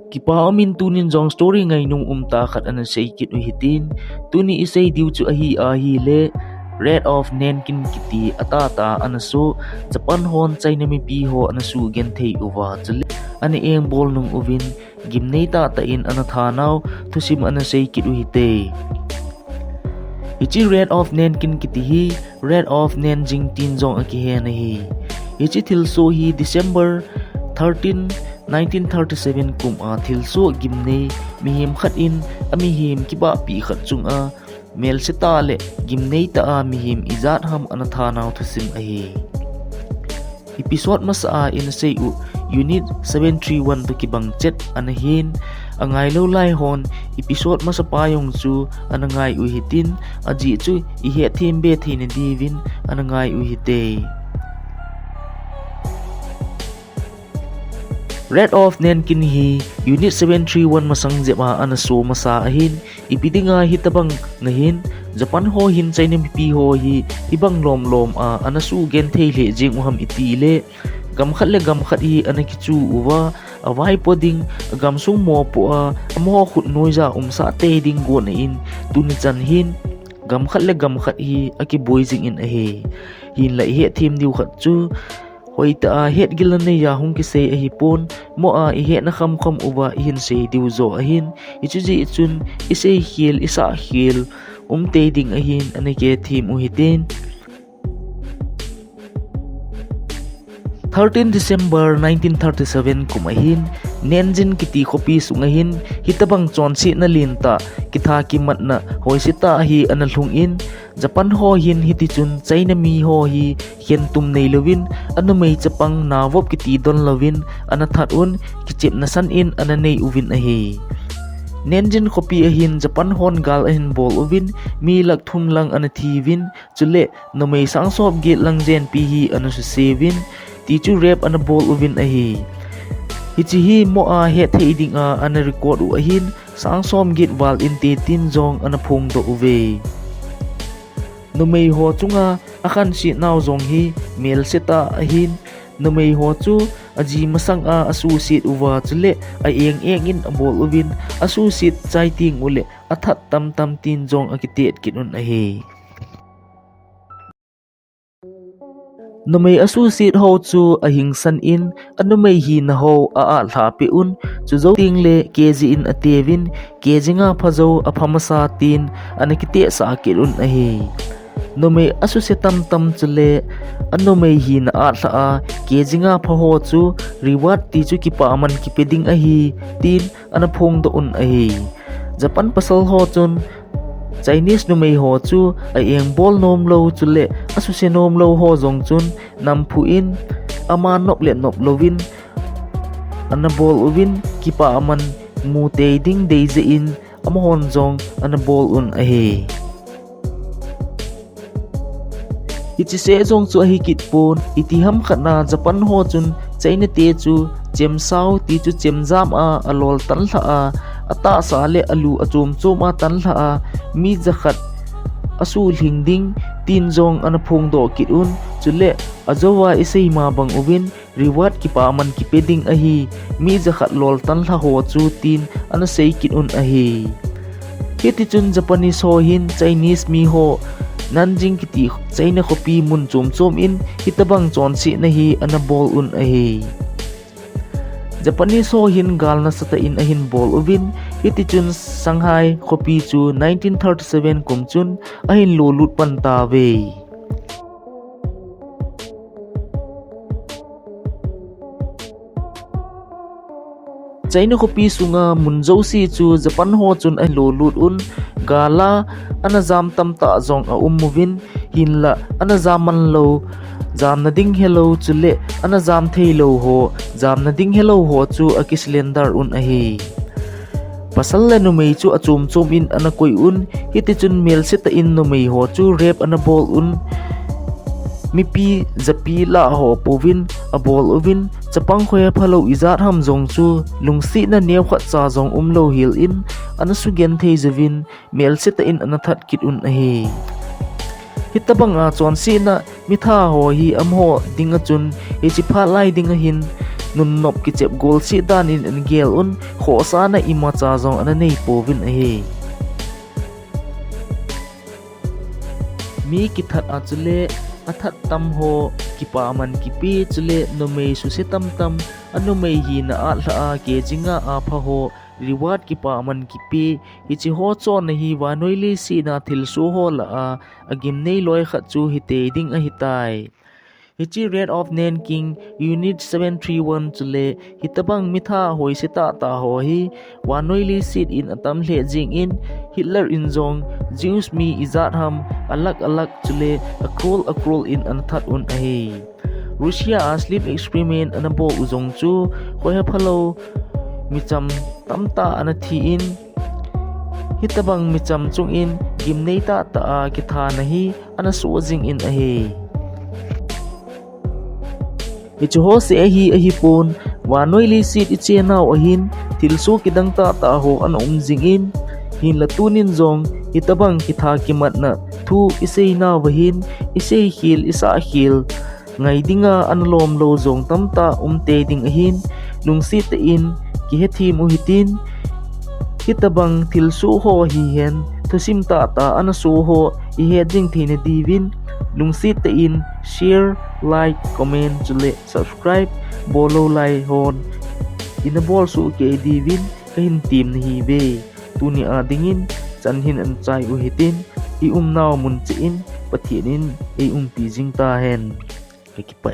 Kipa amin tunin jong story ngai nung umta khat ana sei kit u hitin tuni isei diu chu ahi le red of Nanking kiti atata anasu Japan hon China mi pi ho anasu gen thei uwa chule ani eng bol nung uvin gimnei ta in ana thanau thusim ana sei kit u hite ichi red of Nanking kiti hi red of Nanjing tin jong aki he na hi ichi thil so hi December 13 1937 kum a thil so gimnei mihim khat in amihim kiba pi khat chung a mel seta le gimnei ta a mihim izat ham ana thanau thusim a hi episode mas a in sei u unit 731 to kibang chet ana hin angai lo lai hon episode mas pa yong chu anangai u hitin aji chu I he thim be thin divin anangai u hite Red of Nanking hi Unit 731 masang jema anaso masa ahin ipidinga hitabang ngahin Japan ho hin China pi ho hi ibang lom a anasu gen thei le jing uham itile gam khat hi anakichu uwa awai poding gam sung mo po a amho khut noiza umsa te ding go na in tuni chan hin gam khat hi aki boizing in ahe hin la he thim diu khat chu hoi ta het gilan ne ya hung ki sei a hi pon mo a I he na kham uwa hin sei diu zo a hin ichuji ichun isei hil isa hil te ding a hin anike thim u hitin 13 December 1937 kumahin Nanjing kiti kopi sungahin hitabang chonsi na linta kitha kimat na hoi sita hi analhung in Japan ho hin hitichun China mi ho hi hian tum nei lovin anu mei chapang nawop kiti don lovin anathat un kichip na san in ananei uvin a hi Nanjing kopi a hin Japan hon gal a hin bol uvin mi lak thum lang anathivin chule no mei sang sop gate lang jen pi hi anu su sevin ti chu rep ana bol uvin a hi hichi hi mo a he thei ding a ana record u a hin sang som gate wal in te tin jong ana phung do uve no mei ho chunga akhan si naw jong hi mel seta a hin no mei ho chu aji masang a associate uwa chule a eng in bol uvin associate chai ting ule athat tam tin jong akitet kinun a he no may associate ho chu a hing san in anu may hi na ho a thla pe un chu zo ting le kg in atevin kg nga phazo a phamasa tin anakite sa kilun a hi no may associate tam chule anu may hi na a thla a kg nga phaho chu reward ti chu ki pa man ki peding a hi tin anaphong do un a hi Japan pasal ho chun Chinese no may ho chu ay eng bol nom lo chule asuse nom lo ho jong chun nam phu in ama nop lovin ana bol uvin kipa aman mu te ding deize in ama hon jong ana bol un a he ichi se jong chu a hi kit pon iti ham khana Japan ho chun China te chu chem sau ti chu chem jam a alol tan hla a ata sale alu achom a tan hla a mi zakhat asul hingding tin jong ana phong do kitun chule ajowa isei ma bang uvin reward ki pa man ki peding a hi mi zakhat lol tan hla ho chu tin ana sei kitun a hi hiti chun Japanese ho hin Chinese mi ho Nanjing kiti China kopi mun chom in hitabang chonsi na hi ana bol un a hi Japanese ho hin gal na sata in ahin bol uvin hiti chun Shanghai kopi chu 1937 kum chun ahin lolut pan ta ve China kopi sunga munjo si chu Japan ho chun ahin lolut un gala ana jam tam ta jong a umuvin hinla ana zaman lo jam na ding hello chule ana jam thei lo ho jam na ding hello ho chu a ki cylinder un a hi pasal la no mei chu achum in ana koi un hiti chun mel seta in no mei ho chu rep ana bol un mi pi zapi la ho povin a bol uvin chapang khoya phalo izat ham jong chu lungsi na new khat cha jong lo hil in ana su gen thei zavin mel seta in ana that kit un a hi hitabang a chon si na mitha ho hi amho dinga chun e chi pha lai dinga hin nun nop ki chep gol si dan in an gel un kho sa na ima cha zong an nei povin a he mi kithat a chule athat tam ho kipa man kipi chule no mei su se tam anu mei hi na a hla a ke jinga a pha ho reward kipa man kipi ichi ho chon na hi wa noili si na thil su ho la a agim nei loi kha chu hi te ding a hitai Hichi rate of Nanking Unit 731 chule hitabang mitha hoi sita ta ho hi wanoili sit in atam hle jing in Hitler in zong Jews mi izat ham alak chule akrol in anthat un ahi Russia a sleep experiment anabo uzong chu hoi ha phalo micham tamta anathi in hitabang micham chung in gimnei ta a kitha nahi anasu jing in ahi Ichuho se ahi pon wanoili sit ichenaw ahin tilsu kidang ta ho an jingin hin latunin zong itabang kitha kimat na thu isei na wahin isei hil isa hil ngai dinga anlom lo zong tamta te ding ahin lungsi te in ki hethi mu hitin kitabang tilsu ho hi hen thusim ta anasu ho I he ding thine divin lungsi te in share like comment chule subscribe bolo lai hon ina bol su ke divin kahin team hi be tuni a dingin chanhin an chai u hitin I naw mun chin pathianin pi jing ta hen ki pa